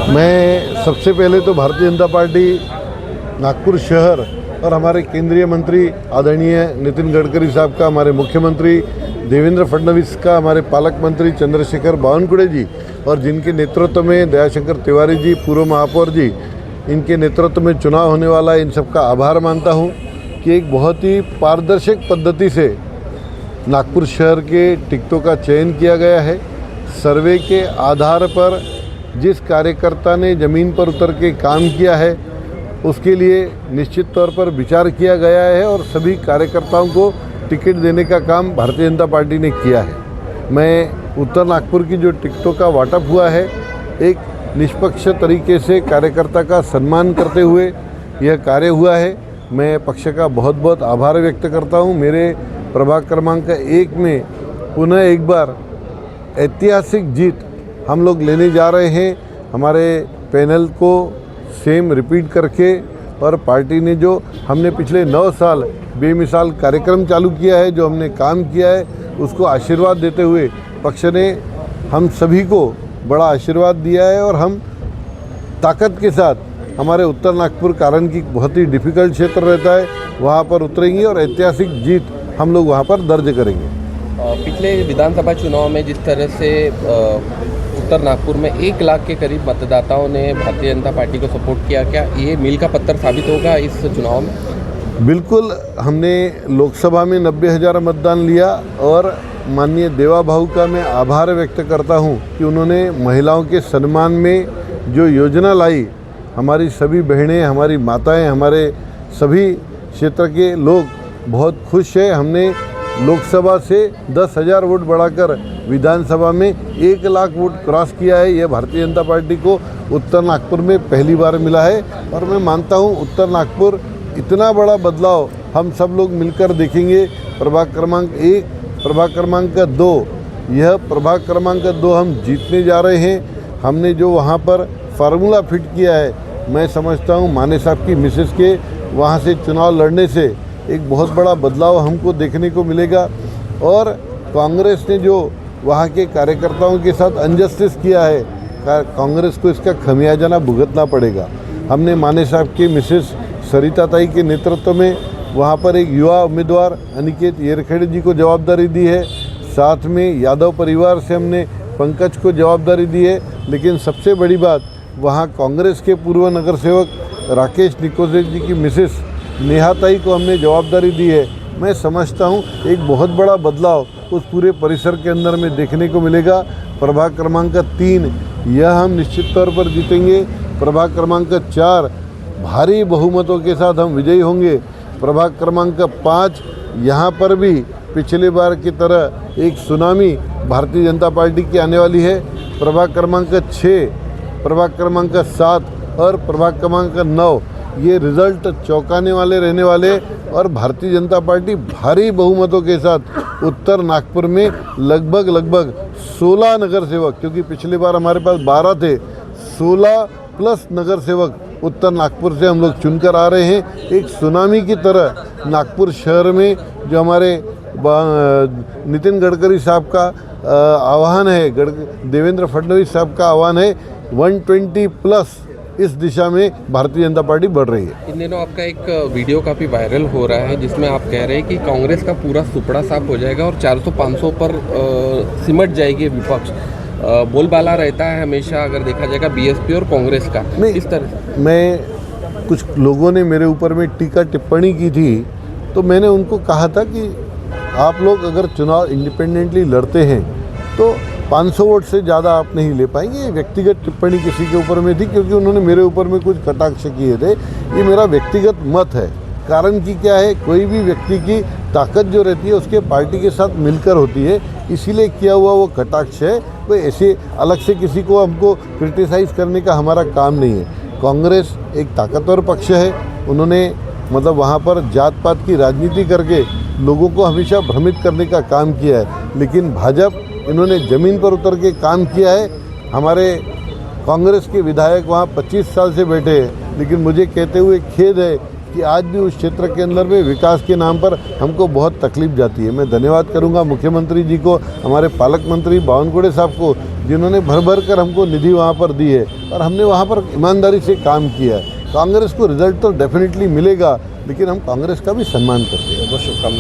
मैं सबसे पहले तो भारतीय जनता पार्टी नागपुर शहर और हमारे केंद्रीय मंत्री आदरणीय नितिन गडकरी साहब का, हमारे मुख्यमंत्री देवेंद्र फडणवीस का, हमारे पालक मंत्री चंद्रशेखर बावनकुळे जी और जिनके नेतृत्व में दयाशंकर तिवारी जी, पूर्व महापौर जी, इनके नेतृत्व में चुनाव होने वाला है, इन सबका आभार मानता हूं कि एक बहुत ही पारदर्शक पद्धति से नागपुर शहर के टिकटों का चयन किया गया है। सर्वे के आधार पर जिस कार्यकर्ता ने ज़मीन पर उतर के काम किया है उसके लिए निश्चित तौर पर विचार किया गया है और सभी कार्यकर्ताओं को टिकट देने का काम भारतीय जनता पार्टी ने किया है। मैं उत्तर नागपुर की जो टिकटों का वाटअप हुआ है, एक निष्पक्ष तरीके से कार्यकर्ता का सम्मान करते हुए यह कार्य हुआ है। मैं पक्ष का बहुत बहुत आभार व्यक्त करता हूं। मेरे प्रभाग क्रमांक 1 में पुनः एक बार ऐतिहासिक जीत हम लोग लेने जा रहे हैं। हमारे पैनल को सेम रिपीट करके और पार्टी ने जो हमने पिछले 9 साल बेमिसाल कार्यक्रम चालू किया है, जो हमने काम किया है, उसको आशीर्वाद देते हुए पक्ष ने हम सभी को बड़ा आशीर्वाद दिया है और हम ताकत के साथ हमारे उत्तर नागपुर कारण की बहुत ही डिफ़िकल्ट क्षेत्र रहता है, वहाँ पर उतरेंगे और ऐतिहासिक जीत हम लोग वहाँ पर दर्ज करेंगे। पिछले विधानसभा चुनाव में जिस तरह से उत्तर नागपुर में 1 लाख के करीब मतदाताओं ने भारतीय जनता पार्टी को सपोर्ट किया, क्या ये मील का पत्थर साबित होगा इस चुनाव में? बिल्कुल। हमने लोकसभा में 90,000 मतदान लिया और माननीय देवा भाऊ का मैं आभार व्यक्त करता हूं कि उन्होंने महिलाओं के सम्मान में जो योजना लाई, हमारी सभी बहनें, हमारी माताएं, हमारे सभी क्षेत्र के लोग बहुत खुश हैं। हमने लोकसभा से 10,000 वोट बढ़ाकर विधानसभा में 1 लाख वोट क्रॉस किया है। यह भारतीय जनता पार्टी को उत्तर नागपुर में पहली बार मिला है और मैं मानता हूं उत्तर नागपुर इतना बड़ा बदलाव हम सब लोग मिलकर देखेंगे। प्रभाग क्रमांक 1, प्रभाग क्रमांक 2, यह प्रभाग क्रमांक 2 हम जीतने जा रहे हैं। हमने जो वहाँ पर फार्मूला फिट किया है, मैं समझता हूँ माने साहब की मिसेस के वहाँ से चुनाव लड़ने से एक बहुत बड़ा बदलाव हमको देखने को मिलेगा और कांग्रेस ने जो वहाँ के कार्यकर्ताओं के साथ अनजस्टिस किया है, कांग्रेस को इसका खमियाजा भुगतना पड़ेगा। हमने माने साहब की मिसेस सरिता ताई के नेतृत्व में वहाँ पर एक युवा उम्मीदवार अनिकेत येरखेड़े जी को जवाबदारी दी है, साथ में यादव परिवार से हमने पंकज को जवाबदारी दी है। लेकिन सबसे बड़ी बात, वहाँ कांग्रेस के पूर्व नगर सेवक राकेश निकोजे जी की मिसेस नेहा ताई को हमने जवाबदारी दी है। मैं समझता हूँ एक बहुत बड़ा बदलाव उस पूरे परिसर के अंदर में देखने को मिलेगा। प्रभाग क्रमांक 3 यह हम निश्चित तौर पर जीतेंगे। प्रभाग क्रमांक 4 भारी बहुमतों के साथ हम विजयी होंगे। प्रभाग क्रमांक 5 यहाँ पर भी पिछले बार की तरह एक सुनामी भारतीय जनता पार्टी की आने वाली है। प्रभाग क्रमांक 6, प्रभाग क्रमांक 7 और प्रभाग क्रमांक 9 ये रिज़ल्ट चौंकाने वाले रहने वाले और भारतीय जनता पार्टी भारी बहुमतों के साथ उत्तर नागपुर में लगभग 16 नगर सेवक, क्योंकि पिछली बार हमारे पास 12 थे, 16 प्लस नगर सेवक उत्तर नागपुर से हम लोग चुनकर आ रहे हैं। एक सुनामी की तरह नागपुर शहर में जो हमारे नितिन गडकरी साहब का आह्वान है, देवेंद्र फडणवीस साहब का आह्वान है, 120 प्लस इस दिशा में भारतीय जनता पार्टी बढ़ रही है। इन दिनों आपका एक वीडियो काफ़ी वायरल हो रहा है जिसमें आप कह रहे हैं कि कांग्रेस का पूरा सुपड़ा साफ हो जाएगा और 400-500 पर सिमट जाएगी विपक्ष। बोलबाला रहता है हमेशा, अगर देखा जाएगा बीएसपी और कांग्रेस का, इस तरह से। मैं कुछ लोगों ने मेरे ऊपर में टीका टिप्पणी की थी, तो मैंने उनको कहा था कि आप लोग अगर चुनाव इंडिपेंडेंटली लड़ते हैं तो 500 वोट से ज़्यादा आप नहीं ले पाएंगे। ये व्यक्तिगत टिप्पणी किसी के ऊपर में थी क्योंकि उन्होंने मेरे ऊपर में कुछ कटाक्ष किए थे। ये मेरा व्यक्तिगत मत है। कारण कि क्या है, कोई भी व्यक्ति की ताकत जो रहती है उसके पार्टी के साथ मिलकर होती है, इसीलिए किया हुआ वो कटाक्ष है। कोई ऐसे अलग से किसी को हमको क्रिटिसाइज़ करने का हमारा काम नहीं है। कांग्रेस एक ताकतवर पक्ष है। उन्होंने मतलब वहाँ पर जात पात की राजनीति करके लोगों को हमेशा भ्रमित करने का काम किया है, लेकिन भाजपा इन्होंने ज़मीन पर उतर के काम किया है। हमारे कांग्रेस के विधायक वहाँ 25 साल से बैठे हैं, लेकिन मुझे कहते हुए खेद है कि आज भी उस क्षेत्र के अंदर में विकास के नाम पर हमको बहुत तकलीफ जाती है। मैं धन्यवाद करूंगा मुख्यमंत्री जी को, हमारे पालक मंत्री बावनकुड़े साहब को, जिन्होंने भर कर हमको निधि वहाँ पर दी है और हमने वहाँ पर ईमानदारी से काम किया है। कांग्रेस को रिजल्ट तो डेफिनेटली मिलेगा, लेकिन हम कांग्रेस का भी सम्मान करते हैं। बहुत शुभकामनाएं।